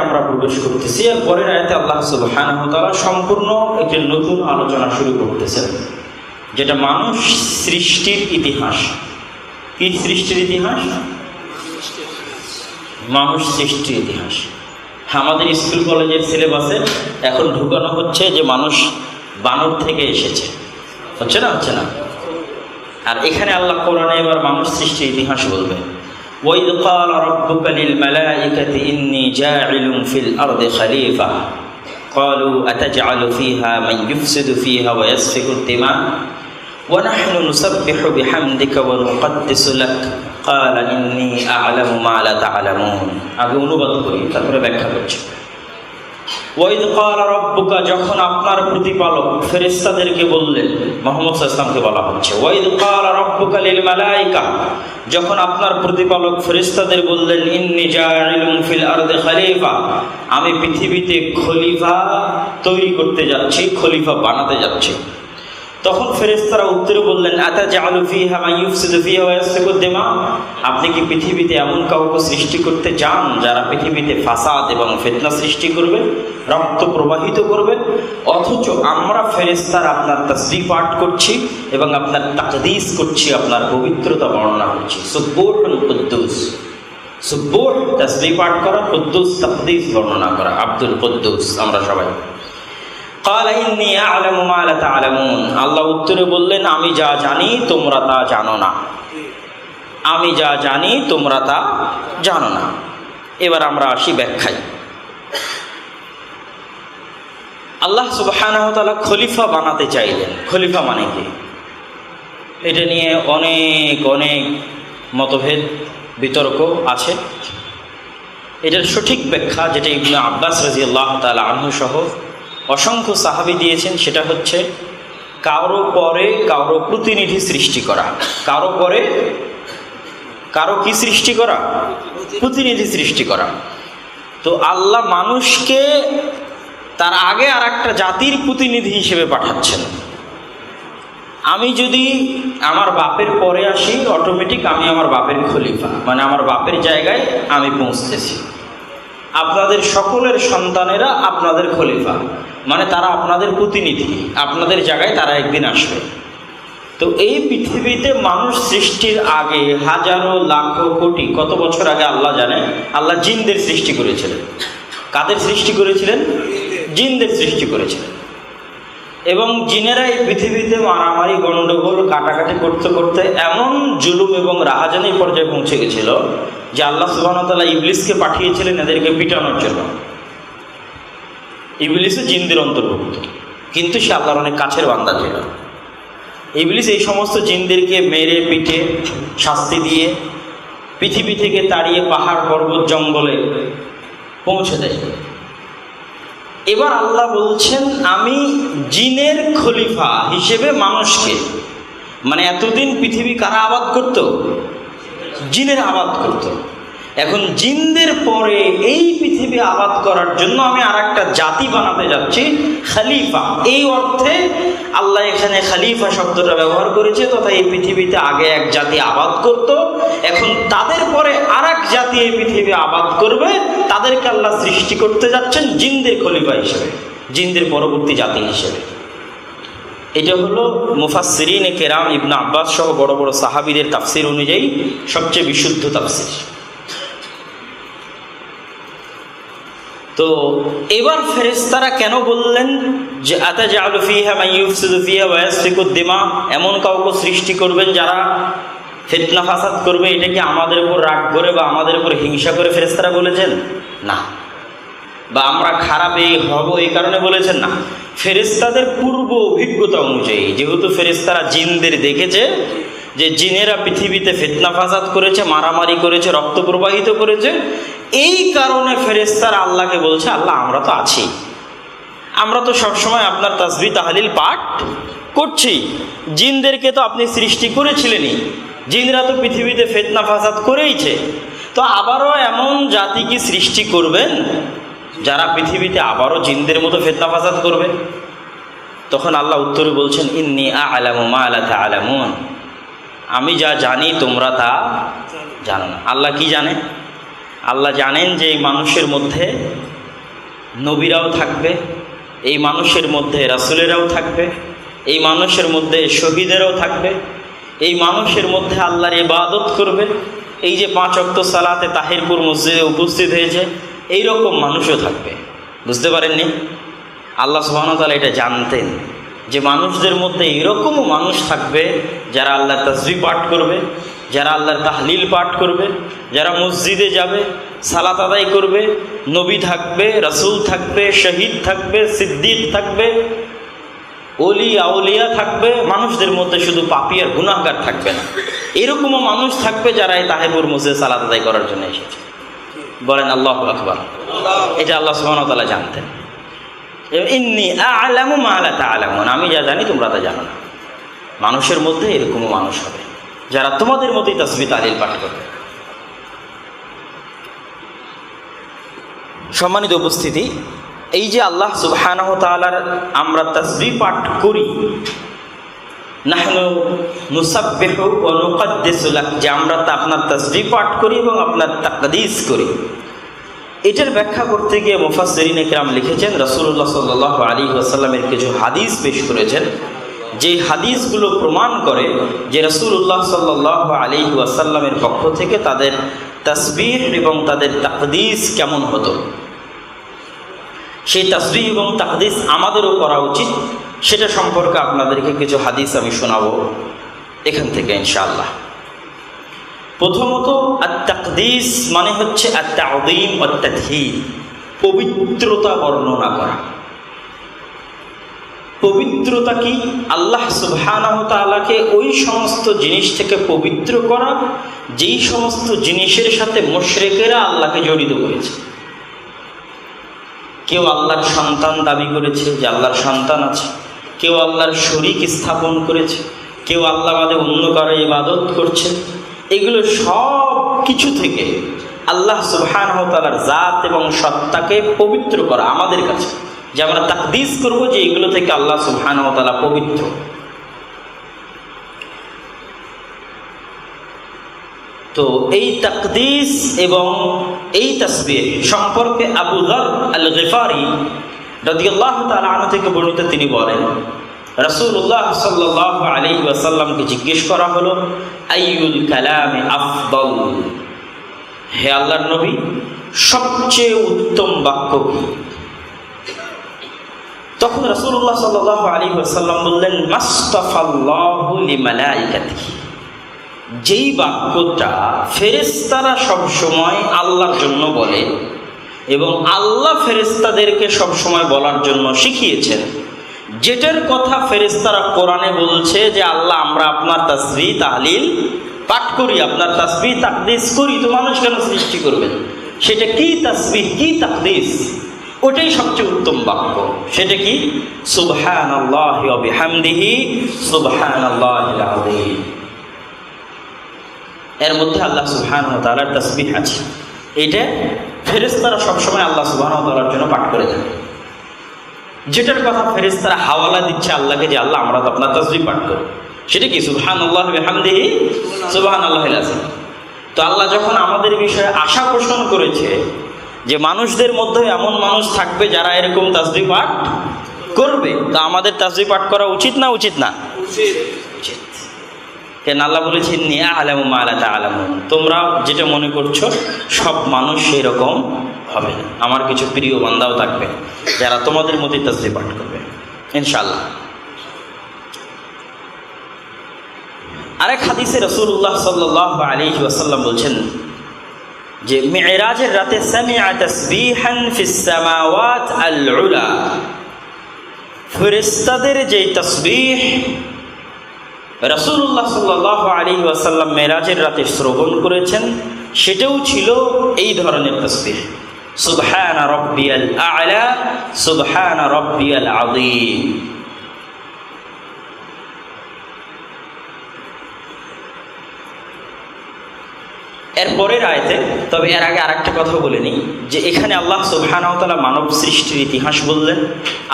আমরা প্রবেশ করতেছি। আর পরের আয়াতে আল্লাহ সুবহানাহু ওয়া তাআলা সম্পূর্ণ একটি নতুন আলোচনা শুরু করতেছেন, যেটা মানুষ সৃষ্টির ইতিহাস। কি সৃষ্টির ইতিহাস? মানুষ সৃষ্টির ইতিহাস। আমাদের স্কুল কলেজের সিলেবাসে এখন ঢুকানো হচ্ছে যে মানুষ বানর থেকে এসেছে, হচ্ছে না? হচ্ছে না। আর এখানে আল্লাহ কোরআনে এবার মানুষ সৃষ্টির ইতিহাস বলবে। وَإِذْ قَالَ رَبُّكَ لِلْمَلَائِكَةِ إِنِّي جَاعِلٌ فِي الْأَرْضِ خَلِيفَةً قَالُوا أَتَجْعَلُ فِيهَا مَنْ يُفْسِدُ فِيهَا وَيَسْفِكُ الدِّمَاءَ وَنَحْنُ نُسَبِّحُ بِحَمْدِكَ وَنُقَدِّسُ لَكَ قَالَ إِنِّي أَعْلَمُ مَا لَا تَعْلَمُونَ। আগে অনুবাদ করি, তারপরে ব্যাখ্যা করছি। ওয়াইদ ক্বালা রাব্বুকা, যখন আপনার প্রতিপালক ফেরেশতাদেরকে বললেন, মুহাম্মদ সাল্লাল্লাহু আলাইহি ওয়াসাল্লামকে বলা হচ্ছে। ওয়াইদ ক্বালা রাব্বুকা লিল মালায়েকা, যখন আপনার প্রতিপালক ফেরেশতাদের বললেন, ইন্নী জাইলুন ফিল আরদি খলিফা, আমি পৃথিবীতে খলিফা তৈরি করতে যাচ্ছি, খলিফা বানাতে যাচ্ছি। তখন ফেরেশতারা উত্তরে বললেন, আতাজআলু ফিহা মান ইউফসিদু ফিহা ওয়া ইয়াসফিকু দিমা, আপনি কি পৃথিবীতে এমন কাউকে সৃষ্টি করতে চান যারা পৃথিবীতে ফাসাদ এবং ফিতনা সৃষ্টি করবে, রক্ত প্রবাহিত করবে? অথচ আমরা ফেরেশতারা আপনার তাসবিহ পাঠ করছি এবং আপনার তাকদীস করছি, আপনার পবিত্রতা বর্ণনা করছি। সুবহুল কুদ্দুস, সুবহুহ তাসবিহ পাঠ করা, কুদ্দুস তাকদীস বর্ণনা করা, আব্দুল কুদ্দুস আমরা সবাই। ক্বালা ইন্নী আ'লামু মা লা তা'লামুন, আল্লাহ উত্তরে বললেন, আমি যা জানি তোমরা তা জানো না, আমি যা জানি তোমরা তা জানো না। এবার আমরা আসি ব্যাখ্যায়। আল্লাহ সুবহানাহু ওয়া তাআলা খলিফা বানাতে চাইলেন। খলিফা মানে কি? এটা নিয়ে অনেক অনেক মতভেদ বিতর্ক আছে। এটার সঠিক ব্যাখ্যা, যেটা ইবনে আব্বাস রাদিয়াল্লাহু তাআলা আনহু সহ অসংখ্য সাহাবী দিয়েছেন, সেটা হচ্ছে কারো পরে কারো প্রতিনিধি সৃষ্টি করা। কারো পরে কারো কি সৃষ্টি করা? প্রতিনিধি সৃষ্টি করা। তো আল্লাহ মানুষকে তার আগে আর একটা জাতির প্রতিনিধি হিসেবে পাঠাচ্ছেন। আমি যদি আমার বাপের পরে আসি, অটোমেটিক আমি আমার বাপের খলিফা, মানে আমার বাপের জায়গায় আমি পৌঁছতেছি। আপনাদের সকলের সন্তানেরা আপনাদের খলিফা, মানে তারা আপনাদের প্রতিনিধি, আপনাদের জায়গায় তারা একদিন আসবে। তো এই পৃথিবীতে মানুষ সৃষ্টির আগে হাজারো লাখো কোটি, কত বছর আগে আল্লাহ জানে, আল্লাহ জিনদের সৃষ্টি করেছিলেন। কাদের সৃষ্টি করেছিলেন? জিনদের সৃষ্টি করেছিলেন। এবং জিনেরা এই পৃথিবীতে মারামারি, গণ্ডগোল, কাটাকাটি করতে করতে এমন জুলুম এবং রাহাজানির পর্যায়ে পৌঁছে গেছিল যে আল্লাহ সুবহানাহু ওয়া তাআলা ইবলিসকে পাঠিয়েছিলেন এদেরকে পিটানোর জন্য। ইবলিসও জিনদের অন্তর্ভুক্ত, কিন্তু সে আল্লাহর অনেক কাছের বান্দা ছিল। ইবলিস এই সমস্ত জিনদেরকে মেরে পিটে শাস্তি দিয়ে পৃথিবী থেকে তাড়িয়ে পাহাড় পর্বত জঙ্গলে পৌঁছে দেয়। এবার আল্লাহ বলছেন, আমি জিনের খলিফা হিসেবে মানুষকে, মানে এতদিন পৃথিবী কারা আবাদ করত? জিনের আবাদ করত। এখন জিনদের পরে এই পৃথিবী আবাদ করার জন্য আমি আর একটা জাতি বানাতে যাচ্ছি, খলিফা। এই অর্থে আল্লাহ এখানে খলিফা শব্দটা ব্যবহার করেছে, তথা এই পৃথিবীতে আগে এক জাতি আবাদ করত, এখন তাদের পরে আর এক জাতি এই পৃথিবী আবাদ করবে, তাদেরকে আল্লাহ সৃষ্টি করতে যাচ্ছেন জিনদের খলিফা হিসেবে, জিনদের পরবর্তী জাতি হিসেবে। এটা হলো মুফাসসিরিনে কেরাম ইবনে আব্বাস সহ বড় বড় সাহাবীদের তাফসীর অনুযায়ী সবচেয়ে বিশুদ্ধ তাফসীর। তো এবার ফেরেশতারা কেন বললেন যে আতাজআলু ফিহা মান ইউফসিদু ফিহা ওয়া ইয়াসফিকু দিমা, এমন কাউকে সৃষ্টি করবেন যারা ফিতনা ফাসাদ করবে? এটা কি আমাদের উপর রাগ করে বা আমাদের উপর হিংসা করে ফেরেশতারা বলেছেন? না। বা আমরা খারাপ এই হব এই কারণে বলেছেন? না। ফেরেশতাদের পূর্ব অভিজ্ঞতা অনুযায়ী, যেহেতু ফেরেশতারা জিনদের দেখেছে যে জিনেরা পৃথিবীতে ফিতনা ফাসাদ করেছে, মারামারি করেছে, রক্ত প্রবাহিত করেছে, এই কারণে ফেরেশতারা আল্লাহকে বলছে, আল্লাহ আমরা তো আছি, আমরা তো সবসময় আপনার তাসবিহ তাহলিল পাঠ করছি, জিনদেরকে তো আপনি সৃষ্টি করেছিলেনই, জিনরা তো পৃথিবীতে ফিতনা ফাসাদ করেইছে, তো আবারও এমন জাতি কি সৃষ্টি করবেন যারা পৃথিবীতে আবারও জিনদের মতো ফিতনা ফাসাদ করবে? তখন আল্লাহ উত্তরে বলছেন, ইন্নী আ'লামু মা লা তা'লামুন, আমি যা জানি তোমরা তা জানো না। আল্লাহ কি জানে? আল্লাহ জানেন যে এই মানুষের মধ্যে নবীরাও থাকবে, এই মানুষের মধ্যে রাসূলেরাও থাকবে, এই মানুষের মধ্যে শহীদেরাও থাকবে, এই মানুষের মধ্যে আল্লাহর ইবাদত করবে। এই যে 5 ওয়াক্ত সালাতে তাহিরপুর মসজিদে উপস্থিত হয়েছে, এই রকম মানুষও থাকবে। বুঝতে পারেননি? আল্লাহ সুবহানাহু ওয়া তাআলা এটা জানতেন যে মানুষদের মধ্যে এরকমও মানুষ থাকবে যারা আল্লাহর তাসবিহ পাঠ করবে, যারা আল্লাহর তাহলিল পাঠ করবে, যারা মসজিদে যাবে, সালাত আদায় করবে। নবী থাকবে, রাসূল থাকবে, শহীদ থাকবে, সিদ্দিক থাকবে, ওলি আউলিয়া থাকবে। মানুষদের মধ্যে শুধু পাপী আর গুনাহগার থাকবে না, এরকমও মানুষ থাকবে যারা এই তাহিরপুর মসজিদে সালাত আদায় করার জন্য এসেছে। বলেন আল্লাহু আকবার। এটা আল্লাহ সুবহানাহু ওয়া তাআলা জানতেন। ইন্নী আ'লামু মা লা তা'লামুন, আমি যা জানি তোমরা তা জানো না। মানুষের মধ্যে এরকমও মানুষ হবে যারা তোমাদের মতোই তাসবিহ তাহলিল পাঠ করবে। সম্মানিত উপস্থিতি, এই যে আল্লাহ সুবহানাহু ওয়া তাআলার আমরা তাসবিহ পাঠ করি, নাহনু নুসাব্বিহু ওয়া নুকদ্দিসু লাক, যে আমরা আপনার তাসবিহ পাঠ করি এবং আপনার তাকদীস করি, এটার ব্যাখ্যা করতে গিয়ে মুফাসসিরিনে কেরাম লিখেছেন, রাসূলুল্লাহ সাল্লাল্লাহু আলাইহি ওয়াসাল্লামের কিছু হাদিস পেশ করেছেন, যে হাদিসগুলো প্রমাণ করে যে রাসূলুল্লাহ সাল্লাল্লাহু আলাইহি ওয়াসাল্লামের পক্ষ থেকে তাদের তাসবিহ এবং তাদের তাকদীস কেমন হতো। সেই তাসবিহ এবং তাকদীস আমাদেরও করা উচিত, সেটা সম্পর্কে আপনাদেরকে কিছু হাদিস আমি শোনাবো এখান থেকে ইনশাআল্লাহ। প্রথমত, আত-তাকদীস মানে হচ্ছে আত-তা'যীম ওয়া তাতহীর, পবিত্রতা বর্ণনা করা। পবিত্রতা কি? আল্লাহ সুবহানাহু ওয়া তাআলাকে ওই সমস্ত জিনিস থেকে পবিত্র করা যেই সমস্ত জিনিসের সাথে মুশরিকেরা আল্লাহকে জড়িত করেছে। কেউ আল্লাহর সন্তান দাবি করেছে যে আল্লাহর সন্তান আছে, কেউ আল্লাহর শরীক স্থাপন করেছে, কেউ আল্লাহ বাদে অন্য কারো ইবাদত করছে। এগুলো সব কিছু থেকে আল্লাহ সুবহানাহু ওয়া তাআলার জাত এবং সত্তাকে পবিত্র করা আমাদের কাছে, যে আমরা তাকদীস করব যে এগুলো থেকে আল্লাহ সুবহানাহু ওয়া তাআলা পবিত্র। তো এই তাকদীস এবং এই তাসবিহ সম্পর্কে আবু যর আল গিফারি রাদিয়াল্লাহু তাআলা আনহু থেকে বর্ণিত, তিনি বলেন, রাসূলুল্লাহ সাল্লাল্লাহু আলাইহি ওয়াসাল্লামকে জিজ্ঞেস করা হলো, আইয়ুল কালামি আফদল, হে আল্লাহর নবী, সবচেয়ে উত্তম বাক্য কি? তখন রাসূলুল্লাহ সাল্লাল্লাহু আলাইহি ওয়াসাল্লাম বললেন, মাসতাফাল্লাহু লিমালাইকাতিহি, যেই বাক্যটা ফেরেশতারা সবসময় আল্লাহর জন্য বলে এবং আল্লাহ ফেরেশতাদেরকে সবসময় বলার জন্য শিখিয়েছেন, যেটার কথা ফেরেশতারা কোরআনে বলছে যে আল্লাহ আমরা আপনার তাসবিহ তাহলিল পাঠ করি, আপনার তাসবিহ তাকদীস করি, তো মানুষ কেন সৃষ্টি করবেন? সেটা কি তাসবিহ, কি তাকদীস? ওটাই সবচেয়ে উত্তম বাক্য। সেটা কি? সুবহানাল্লাহি ওয়া বিহামদিহি সুবহানাল্লাহিল আযীম। এর মধ্যে আল্লাহ সুবহানাহু ওয়া তাআলার তাসবিহ আছে। এইটা ফেরেশতারা সবসময় আল্লাহ সুবহানাহু ওয়া তাআলার জন্য পাঠ করে থাকে। যেটার কথা ফেরেশতারা হাওয়ালা দিচ্ছে আল্লাহকে যে আল্লাহ আমরা তো আপনার তাসবিহ পাঠ করি, সেটা কি? সুবহানাল্লাহি ওয়া বিহামদিহি সুবহানাল্লাহিল আযীম। তো আল্লাহ যখন আমাদের বিষয়ে আশা পোষণ করেছে যে মানুষদের মধ্যে এমন মানুষ থাকবে যারা এরকম তাসবিহ পাঠ করবে, তো আমাদের তাসবিহ পাঠ করা উচিত না উচিত না? উচিত। কেন আল্লাহ বলেছেন, ইন্নী আ'লামু মা লা তা'লামুন, তোমরা যেটা মনে করছো সব মানুষ সেই রকম হবে না, আমার কিছু প্রিয় বান্দাও থাকবে যারা তোমাদের মতোই তাসবিহ পাঠ করবে ইনশাআল্লাহ। আরেক হাদিসে রাসূলুল্লাহ সাল্লাল্লাহু আলাইহি ওয়াসাল্লাম বলছেন যে মি'রাজের রাতে সামি'a তাসবিহান ফিস সামাওয়াত আল উলা, ফেরেশতাদের যে তাসবিহ রাসূলুল্লাহ সাল্লাল্লাহু আলাইহি ওয়াসাল্লাম মি'রাজের রাতে শ্রবণ করেছেন, সেটাও ছিল এই ধরনের তাসবিহ, সুবহান রাব্বিয়াল আ'লা সুবহান রাব্বিয়াল আযীম। এরপরের আয়াতে, তবে এর আগে আরেকটা কথা বলে নিই, যে এখানে আল্লাহ সুবহানাহু ওয়া তাআলা মানব সৃষ্টির ইতিহাস বললেন।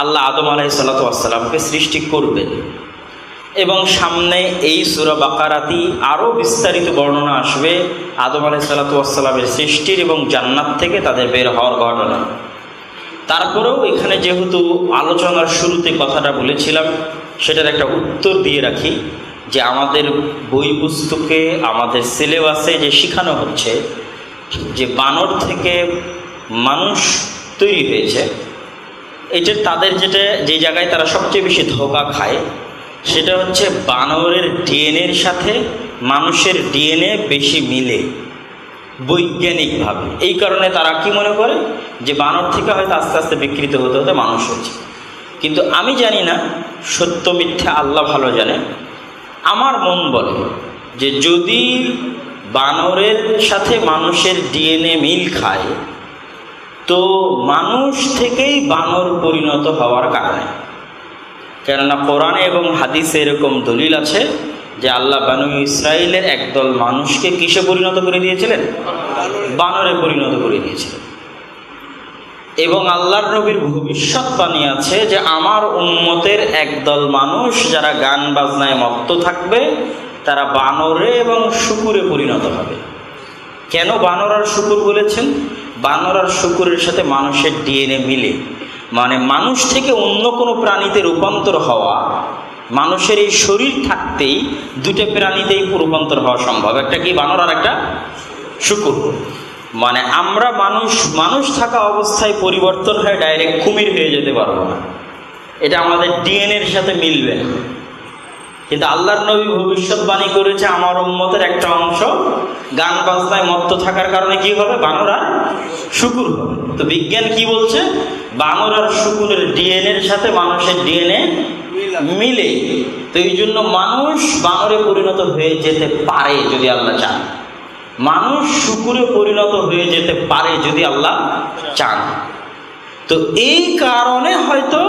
আল্লাহ আদম আলাইহিস সালাতু ওয়াস সালামকে সৃষ্টি করবেন এবং সামনে এই সূরা বাকারাতেই আরও বিস্তারিত বর্ণনা আসবে আদম আলাইহিস সালাতু ওয়াস সালামের সৃষ্টির এবং জান্নাত থেকে তাদের বের হওয়ার ঘটনা। তারপরেও এখানে যেহেতু আলোচনার শুরুতে কথাটা বলেছিলাম, সেটার একটা উত্তর দিয়ে রাখি যে আমাদের বই পুস্তকে, আমাদের সিলেবাসে যে শেখানো হচ্ছে যে বানর থেকে মানুষ তৈরি হয়েছে, এটা তাদের যে জায়গায় তারা সবচেয়ে বেশি ধোঁকা খায় সেটা হচ্ছে বানরের ডিএনএর সাথে মানুষের ডিএনএ বেশি মিলে বৈজ্ঞানিকভাবে। এই কারণে তারা কি মনে করে যে বানর থেকে হয়তো আস্তে আস্তে বিকৃত হতে হতে মানুষ হয়েছে। কিন্তু আমি জানি না, সত্য মিথ্যা আল্লাহ ভালো জানে। আমার মন বলে যে যদি বানরের সাথে মানুষের ডিএনএ মিল খায় তো মানুষ থেকেই বানর পরিণত হওয়ার কারণে, কেননা কোরআনে এবং হাদিসে এরকম দলিল আছে যে আল্লাহ বানু ইসরাইলের একদল মানুষকে কিসে পরিণত করে দিয়েছিলেন? বানরে পরিণত করে দিয়েছিলেন। এবং আল্লাহর নবীর ভবিষ্যৎবাণী আছে যে আমার উম্মতের একদল মানুষ যারা গান বাজনায় মত্ত থাকবে তারা বানরে এবং শূকরে পরিণত হবে। কেন বানর আর শূকর বলেছেন? বানর আর শূকরের সাথে মানুষের ডিএনএ মিলে, মানে মানুষ থেকে অন্য কোনো প্রাণীতে রূপান্তর হওয়া, মানুষের এই শরীর থাকতেই দুটো প্রাণীতেই রূপান্তর হওয়া সম্ভব। একটা কি? বানর, আর একটা শূকর। মানে আমরা মানুষ থাকা অবস্থায় পরিবর্তন হয়ে ডাইরেক্ট কুমির হয়ে যেতে পারবো না, এটা আমাদের ডিএনএর সাথে মিলবে না। কিন্তু আল্লাহর নবী ভবিষ্যৎবাণী করেছে আমার উম্মতের একটা অংশ গান বাজনায় মত্ত থাকার কারণে কি হবে? বানর আর শূকর হবে। তো বিজ্ঞান কি বলছে? বানর আর শূকরের ডিএনএর সাথে মানুষের ডিএনএ মিলে, তো এই জন্য মানুষ বানরে পরিণত হয়ে যেতে পারে যদি আল্লাহ চান, মানুষ শূকরে পরিণত হয়ে যেতে পারে যদি আল্লাহ চান। তো এই কারণে হয়তো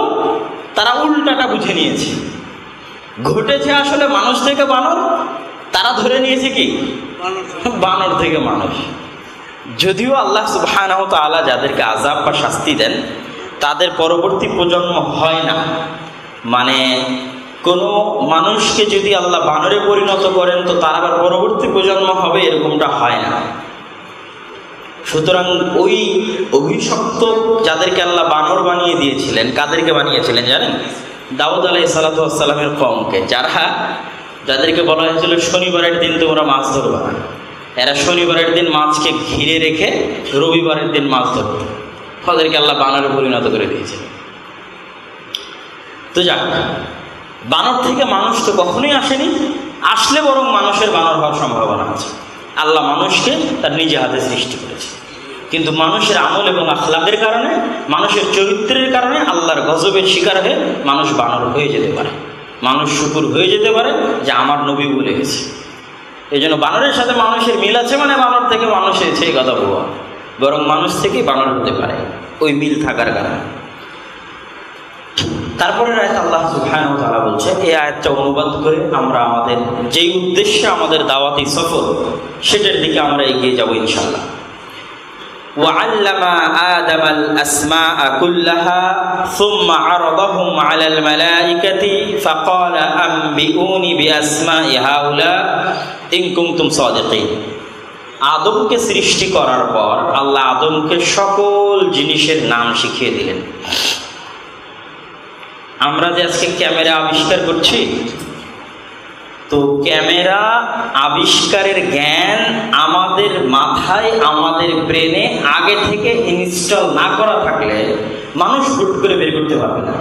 তারা উল্টাটা বুঝে নিয়েছে, ঘটেছে আসলে মানুষ থেকে বানর, তারা ধরে নিয়েছে কি বানর থেকে মানুষ। যদিও আল্লাহ সুবহানাহু ওয়া তাআলা যাদেরকে আযাব বা শাস্তি দেন তাদের পরবর্তী প্রজন্ম হয় না, মানে কোনো মানুষকে যদি আল্লাহ বানরে পরিণত করেন তো তার আবার পরবর্তী প্রজন্ম হবে, এরকমটা হয় না। সুতরাং ওই অভিশপ্ত যাদেরকে আল্লাহ বানর বানিয়ে দিয়েছিলেন, কাদেরকে বানিয়েছিলেন জানেন? দাউদ আলাইহিস সালাতু ওয়াস সালামের কওমকে, যাদেরকে বলা হয়েছিল শনিবারের দিন তোমরা মাছ ধরবা না। এরা শনিবারের দিন মাছকে ঘিরে রেখে রবিবারের দিন মাছ ধরত, তাদেরকে আল্লাহ বানরে পরিণত করে দিয়েছিলেন। তো যাক, বানর থেকে মানুষ তো কখনোই আসেনি, আসলে বরং মানুষের বানর হওয়ার সম্ভাবনা আছে। আল্লাহ মানুষকে তার নিজে হাতে সৃষ্টি করেছে, কিন্তু মানুষের আমল এবং আখলাকের কারণে, মানুষের চরিত্রের কারণে আল্লাহর গজবের শিকার হয়ে মানুষ বানর হয়ে যেতে পারে, মানুষ শূকর হয়ে যেতে পারে, যে আমার নবী বলে গেছে। এই জন্য বানরের সাথে মানুষের মিল আছে মানে বানর থেকে মানুষ হয়েছে এই কথা বলবো, বরং মানুষ থেকেই বানর হতে পারে ওই মিল থাকার কারণে। তারপরে আয়াত আল্লাহ সুবহানাহু ওয়া তাআলা বলছে, এই আয়াতটা অনুবাদ করে আমরা আমাদের যেই উদ্দেশ্যে আমাদের দাওয়াতি সফর সেটার দিকে আমরা এগিয়ে যাব ইনশাআল্লাহ। وعلم آدم الأسماء كلها ثم عرضهم على الملائكة فقال أنبئوني بأسماء هؤلاء إن كنتم صادقين। আদমকে সৃষ্টি করার পর আল্লাহ আদমকে সকল জিনিসের নাম শিখিয়ে দিলেন। আমরা যে আজকে ক্যামেরা আবিষ্কার করছি, তো ক্যামেরা আবিষ্কারের জ্ঞান আমাদের মাথায়, আমাদের ব্রেনে আগে থেকে ইনস্টল না করা থাকলে মানুষ হুট করে বের করতে পারবে না।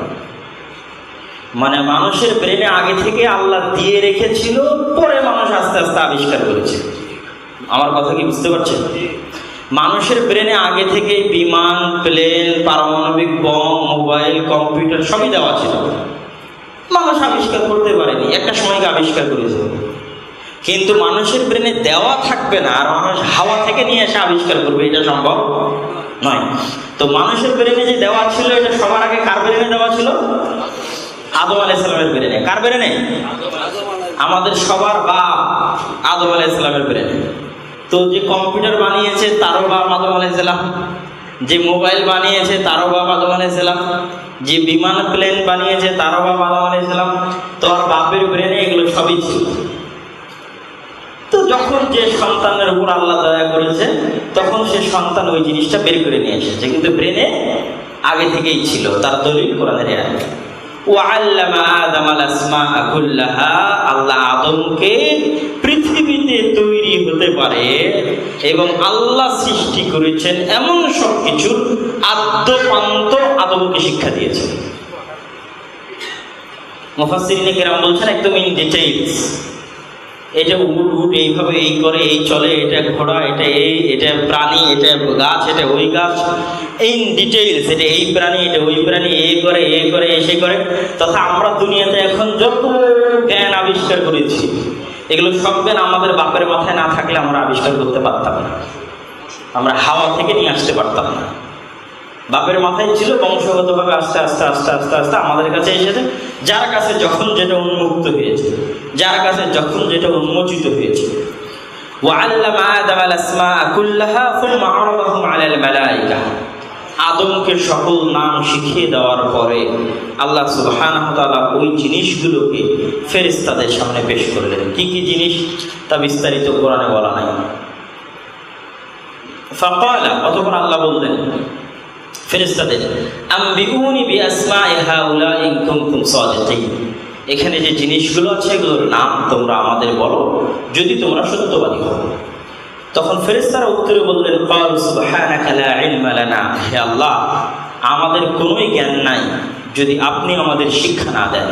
মানে মানুষের ব্রেনে আগে থেকে আল্লাহ দিয়ে রেখেছিল, পরে মানুষ আস্তে আস্তে আবিষ্কার করেছে। আমার কথা কি বুঝতে পারছেন? মানুষের ব্রেনে আগে থেকে বিমান, প্লেন, পারমাণবিক বম, মোবাইল, কম্পিউটার সবই দেওয়া ছিল, মানুষ আবিষ্কার করতে পারেনি, একটা সময়কে আবিষ্কার করেছে। কিন্তু মানুষের ব্রেনে দেওয়া থাকবে না, আর মানুষ হাওয়া থেকে নিয়ে এসে আবিষ্কার করবে, এটা সম্ভব নয়। তো মানুষের ব্রেনে যে দেওয়া ছিল, এটা সবার আগে কার ব্রেনে দেওয়া ছিল? আদম আলাইহিস সালামের ব্রেনে। কার ব্রেনে? আমাদের সবার বাপ আদম আলাইহিস সালামের ব্রেনে। তো যে কম্পিউটার বানিয়েছে তারও বাপ আদম আলাইহিস সালাম, যে মোবাইল বানিয়েছে তারও বাপ আদম আলাইহিস সালাম, যে বিমান প্লেন বানিয়েছে তারও বাপ আদম আলাইহিস সালাম। তো আর বাপের ব্রেনে এগুলো সবই ছিল। তো যখন যে সন্তানের উপর আল্লাহ দয়া করেছে তখন সে সন্তান ওই জিনিসটা বের করে নিয়ে এসেছে, কিন্তু ব্রেনে আগে থেকেই ছিল, তার দলিল কোরআনের আয়াত। ওয়াল্লামা আদামাল আসমাআ কুল্লাহা, আল্লাহ আদমকে পৃথিবীতে তৈরি হতে পারে এবং আল্লাহ সৃষ্টি করেছেন এমন সব কিছুর আদ্যপান্ত আদমকে শিক্ষা দিয়েছেন। মুফাসসিরিনে কেরাম বলছেন একদম ইন ডিটেইলস, এটা উট এইভাবে এই করে, এই চলে, এটা ঘোড়া, এটা এই, এটা প্রাণী, এটা গাছ, এটা ওই গাছ, ইন ডিটেইলস, এটা এই প্রাণী, এটা ওই প্রাণী, এই করে, এই করে, এসে করে। তথা আমরা দুনিয়াতে এখন যত জ্ঞান আবিষ্কার করেছি, এগুলো সব জ্ঞান আমাদের বাপের মাথায় না থাকলে আমরা আবিষ্কার করতে পারতাম না, আমরা হাওয়া থেকে নিয়ে আসতে পারতাম না। বাপের মাথায় ছিল, বংশগতভাবে আস্তে আস্তে আস্তে আস্তে আস্তে আমাদের কাছে এসেছে। যার কাছে যখন যেটা উন্মুক্ত হয়েছে, যার কাছে যখন যেটা উন্মোচিত হয়েছে। ওয়াল্লামা আদামাল আসমাআ কুল্লাহা সুম্মা আরাদাহুম আলাল মালায়েকা, আদমকে সকল নাম শিখিয়ে দেওয়ার পরে আল্লাহ সুবহানাহু ওয়া তাআলা ওই জিনিসগুলোকে ফেরেশতাদের সামনে পেশ করলেন। কি কি জিনিস তা বিস্তারিত কোরআনে বলা নাই। ফাকালা, অতঃপর আল্লাহ বললেন ফেরেশতাদের, আম্বিউনি বিআসমাই হাউলা ইন কুনতুম সাদিকিন, এখানে যে জিনিসগুলো আছে এগুলোর নাম তোমরা আমাদের বলো যদি তোমরা সত্যবাদী হও। তখন ফেরেশতারা উত্তরে বললেন, ক্বালু সুবহানাকা লা ইলমা লানা, হে আল্লাহ আমাদের কোনোই জ্ঞান নাই যদি আপনি আমাদের শিক্ষা না দেন।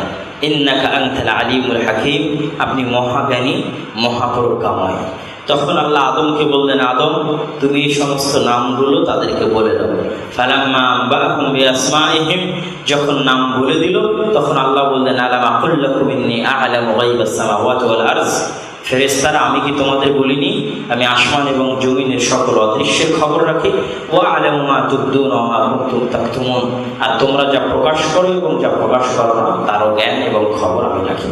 ইন্নাকা আনতাল আলিমুল হাকিম, আপনি মহাজ্ঞানী মহাপরাক্রমশালী। তখন আল্লাহ আদমকে বললেন, আদম তুমি এই সমস্ত নামগুলো তাদেরকে বলে দাও। ফালাম্মা আনবাআহুম বিআসমাইহিম, যখন নাম বলে দিল তখন আল্লাহ বললেন, আলাম আকুল লাকুম ইন্নী আ'লামু গায়বাস সামাওয়াতি ওয়াল আরজ, ফেরেশতারা আমি কি তোমাদের বলিনি আমি আসমান এবং জমিনের সকল অদৃশ্যের খবর রাখি। ওয়া আ'লামু মা তুবদুনা ওয়া মা কুনতুম তাকতুমুন, আর তোমরা যা প্রকাশ করো এবং যা প্রকাশ করো না তারও জ্ঞান এবং খবর আমি রাখি।